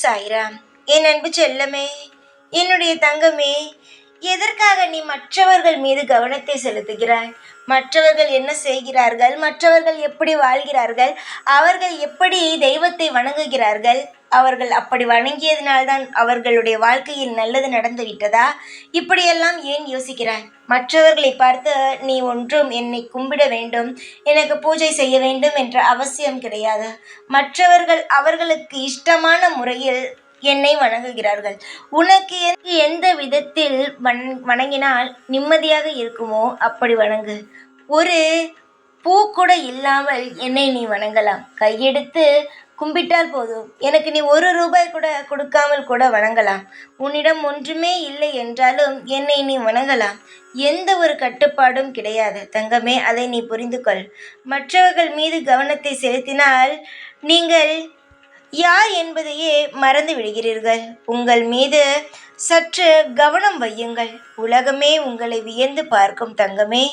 சாய்ராம். என் அன்பு செல்லமே, என்னுடைய தங்கமே, எதற்காக நீ மற்றவர்கள் மீது கவனத்தை செலுத்துகிறாய்? மற்றவர்கள் என்ன செய்கிறார்கள்? மற்றவர்கள் எப்படி வாழ்கிறார்கள்? அவர்கள் எப்படி தெய்வத்தை வணங்குகிறார்கள்? அவர்கள் அப்படி வணங்கியதினால்தான் அவர்களுடைய வாழ்க்கையில் நல்லது நடந்து விட்டதா? இப்படியெல்லாம் ஏன் யோசிக்கிறாய்? மற்றவர்களை பார்த்து நீ ஒன்றும் என்னை கும்பிட வேண்டும், எனக்கு பூஜை செய்ய வேண்டும் என்ற அவசியம் கிடையாது. மற்றவர்கள் அவர்களுக்கு இஷ்டமான முறையில் என்னை வணங்குகிறார்கள். உனக்கு எந்த விதத்தில் வணங்கினால் நிம்மதியாக இருக்குமோ அப்படி வணங்கு. ஒரு பூ கூட இல்லாமல் என்னை நீ வணங்கலாம். கையெடுத்து கும்பிட்டால் போதும். எனக்கு நீ ₹1 கூட கொடுக்காமல் கூட வணங்கலாம். உன்னிடம் ஒன்றுமே இல்லை என்றாலும் என்னை நீ வணங்கலாம். எந்த ஒரு கட்டுப்பாடும் கிடையாது தங்கமே, அதை நீ புரிந்து கொள். மற்றவர்கள் மீது கவனத்தை செலுத்தினால் நீங்கள் யார் என்பதையே மறந்து விடுகிறீர்கள். உங்கள் மீது சற்று கவனம் வையுங்கள். உலகமே உங்களை வியந்து பார்க்கும் தங்கமே.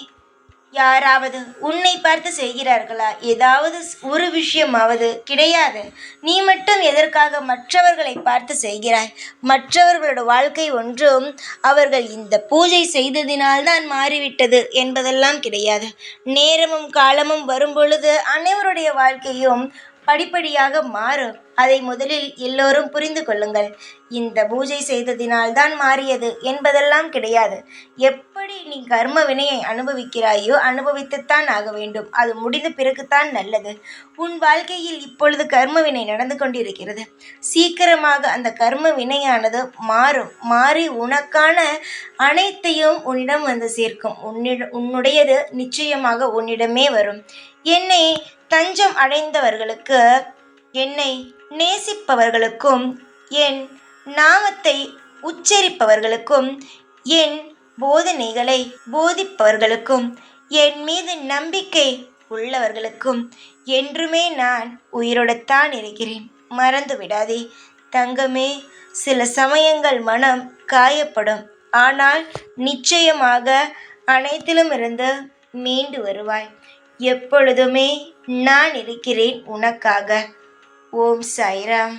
யாராவது உன்னை பார்த்து செய்கிறார்களா? ஏதாவது ஒரு விஷயமாவது கிடையாது. நீ மட்டும் எதற்காக மற்றவர்களை பார்த்து செய்கிறாய்? மற்றவர்களோட வாழ்க்கை ஒன்றும் அவர்கள் இந்த பூஜை செய்ததினால்தான் மாறிவிட்டது என்பதெல்லாம் கிடையாது. நேரமும் காலமும் வரும்பொழுது அனைவருடைய வாழ்க்கையும் படிப்படியாக மாறும். அதை முதலில் எல்லோரும் புரிந்து கொள்ளுங்கள். இந்த பூஜை செய்ததினால்தான் மாறியது என்பதெல்லாம் கிடையாது. எப்படி நீ கர்ம வினையை அனுபவிக்கிறாயோ அனுபவித்துத்தான் ஆக வேண்டும். அது முடிந்த பிறகுதான் நல்லது. உன் வாழ்க்கையில் இப்பொழுது கர்ம வினை நடந்து கொண்டிருக்கிறது. சீக்கிரமாக அந்த கர்ம வினையானது மாறி உனக்கான அனைத்தையும் உன்னிடம் வந்து சேர்க்கும். உன்னுடையது நிச்சயமாக உன்னிடமே வரும். என்னை தஞ்சம் அடைந்தவர்களுக்கு, என்னை நேசிப்பவர்களுக்கும், என் நாமத்தை உச்சரிப்பவர்களுக்கும், என் போதனைகளை போதிப்பவர்களுக்கும், என் மீது நம்பிக்கை உள்ளவர்களுக்கும் என்றுமே நான் உயிரோடத்தான் இருக்கிறேன். மறந்து விடாதே தங்கமே. சில சமயங்கள் மனம் காயப்படும். ஆனால் நிச்சயமாக அனைத்திலும் இருந்து மீண்டு வருவாய். எப்பொழுதுமே நான் இருக்கிறேன் உனக்காக. ஓம் சாய்ராம்.